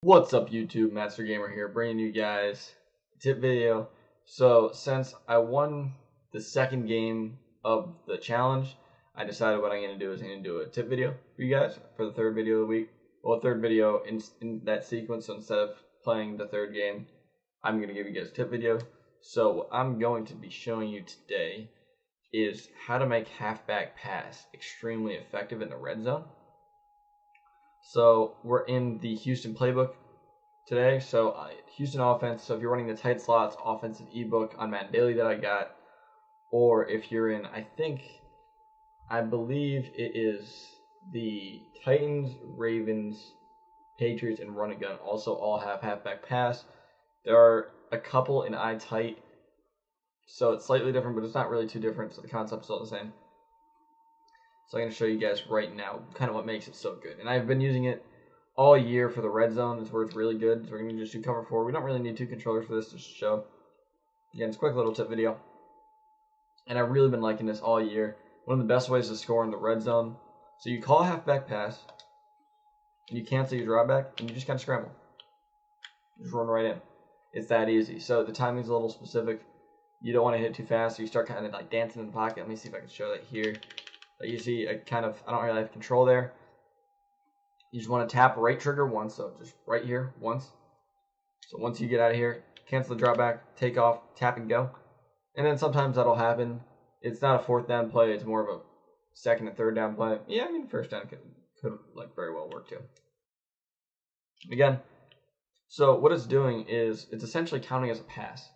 What's up YouTube, Master Gamer here, bringing you guys a tip video. So since I won the second game of the challenge, I decided what I'm going to do is I'm going to do a tip video for you guys for the third video of the week. Well, third video in that sequence, so instead of playing the third game, I'm going to give you guys a tip video. So what I'm going to be showing you today is how to make halfback pass extremely effective in the red zone. So we're in the Houston playbook today. So Houston offense. So if you're running the tight slots offensive ebook on Madden Daily that I got, or if you're in, I believe it is the Titans, Ravens, Patriots, and Run and Gun also all have halfback pass. There are a couple in eye tight, so it's slightly different, but it's not really too different. So the concept's still the same. So I'm going to show you guys right now kind of what makes it so good. And I've been using it all year for the red zone. It's where it's really good. So we're going to just do cover 4. We don't really need 2 controllers for this, just to show. Again, it's a quick little tip video. And I've really been liking this all year. One of the best ways to score in the red zone. So you call a halfback pass, and you cancel your drawback, and you just kind of scramble. Just run right in. It's that easy. So the timing's a little specific. You don't want to hit too fast, so you start kind of like dancing in the pocket. Let me see if I can show that here. You see, I don't really have control there. You just want to tap right trigger once, so just right here once. So once you get out of here, cancel the drawback, take off, tap and go. And then sometimes that'll happen. It's not a 4th down play, it's more of a 2nd and 3rd down play. Yeah, I mean, 1st down could like very well work too. Again, so what it's doing is it's essentially counting as a pass.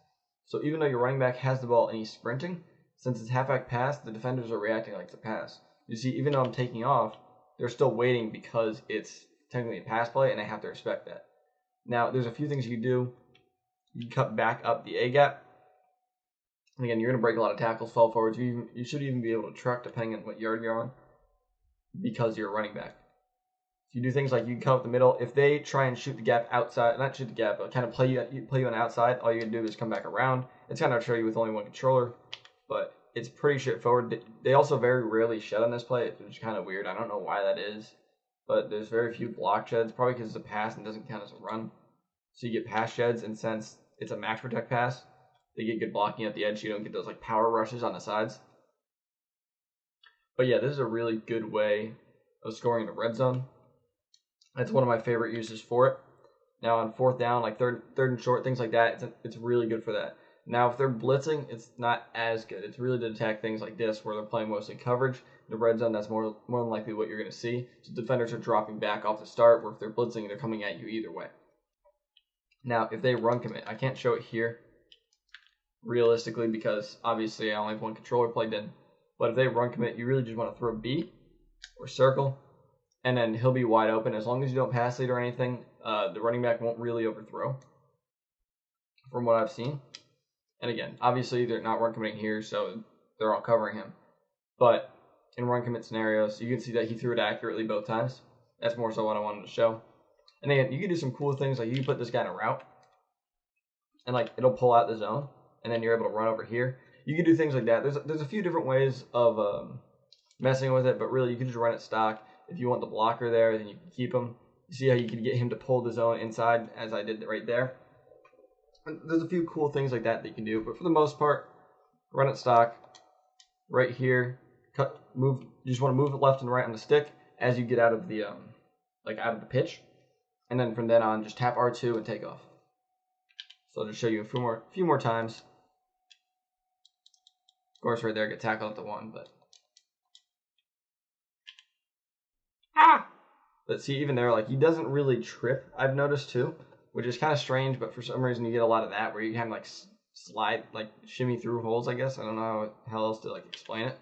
So even though your running back has the ball and he's sprinting, since it's halfback pass, the defenders are reacting like it's a pass. You see, even though I'm taking off, they're still waiting because it's technically a pass play, and I have to respect that. Now, there's a few things you can do. You can cut back up the A gap. And again, you're going to break a lot of tackles, fall forwards. You should even be able to truck depending on what yard you're on because you're a running back. So you do things like you can cut up the middle. If they try and shoot the gap outside, not shoot the gap, but kind of play you on the outside, all you can do is come back around. It's kind of show you with only one controller. But it's pretty straightforward. They also very rarely shed on this play, which is kind of weird. I don't know why that is, but there's very few block sheds, probably because it's a pass and doesn't count as a run. So you get pass sheds, and since it's a max protect pass, they get good blocking at the edge, so you don't get those like power rushes on the sides. But yeah, this is a really good way of scoring in the red zone. That's one of my favorite uses for it. Now on 4th down, like third and short, things like that, it's really good for that. Now, if they're blitzing, it's not as good. It's really to attack things like this, where they're playing mostly coverage. In the red zone, that's more than likely what you're going to see. So defenders are dropping back off the start, where if they're blitzing, they're coming at you either way. Now, if they run commit, I can't show it here realistically because obviously I only have one controller plugged in. But if they run commit, you really just want to throw B or circle, and then he'll be wide open. As long as you don't pass lead or anything, the running back won't really overthrow, from what I've seen. And again, obviously they're not run committing here, so they're all covering him. But in run commit scenarios, you can see that he threw it accurately both times. That's more so what I wanted to show. And again, you can do some cool things, like you can put this guy in a route, and like it'll pull out the zone, and then you're able to run over here. You can do things like that. There's a few different ways of messing with it, but really you can just run it stock. If you want the blocker there, then you can keep him. You see how you can get him to pull the zone inside, as I did right there. There's a few cool things like that you can do, but for the most part, run it stock. Right here, move. You just want to move it left and right on the stick as you get out of the out of the pitch, and then from then on, just tap R2 and take off. So I'll just show you a few more times. Of course, right there, get tackled at the 1, but But see, even there, like he doesn't really trip. I've noticed too. Which is kind of strange, but for some reason you get a lot of that where you kind of like slide, like shimmy through holes, I guess. I don't know how else to like explain it.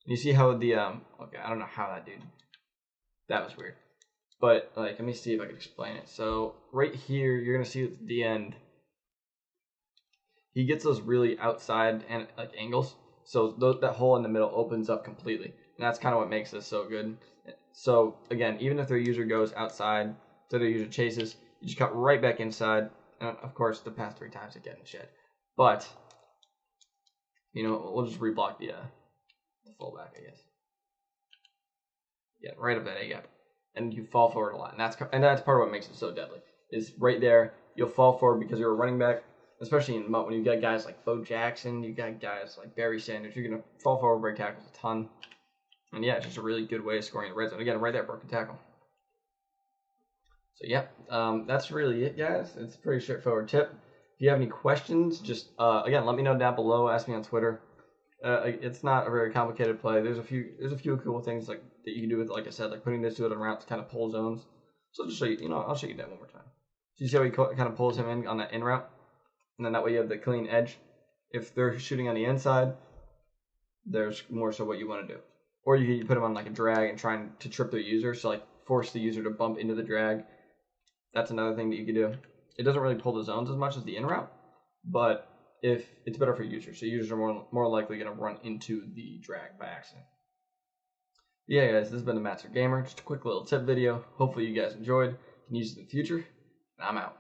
You see how the, okay, I don't know how that, dude. That was weird. But like, let me see if I can explain it. So right here, you're going to see at the end, he gets those really outside and like angles. So that hole in the middle opens up completely. And that's kind of what makes this so good. So again, even if their user goes outside, so their user chases, you just cut right back inside, and of course the past 3 times again shed. But we'll just reblock the fullback, I guess. Yeah, right up that A gap, and you fall forward a lot, and that's part of what makes it so deadly. is right there. You'll fall forward because you're a running back, especially in MUT when you got guys like Bo Jackson, you got guys like Barry Sanders. You're gonna fall forward, break tackles a ton, and yeah, it's just a really good way of scoring in the red zone. Again, right there, broken tackle. So yeah, that's really it, guys. It's a pretty straightforward tip. If you have any questions, just again let me know down below. Ask me on Twitter. It's not a very complicated play. There's a few cool things like that you can do with, like I said, like putting this to it on route to kind of pull zones. So I'll just show you. I'll show you that one more time. So you see how he kind of pulls him in on that in route, and then that way you have the clean edge. If they're shooting on the inside, there's more so what you want to do. Or you can put them on like a drag and trying to trip their user, so like force the user to bump into the drag. That's another thing that you can do. It doesn't really pull the zones as much as the in route, but if it's better for users, so users are more likely going to run into the drag by accident. Yeah, guys, this has been the Master Gamer. Just a quick little tip video. Hopefully you guys enjoyed. You can use it in the future, and I'm out.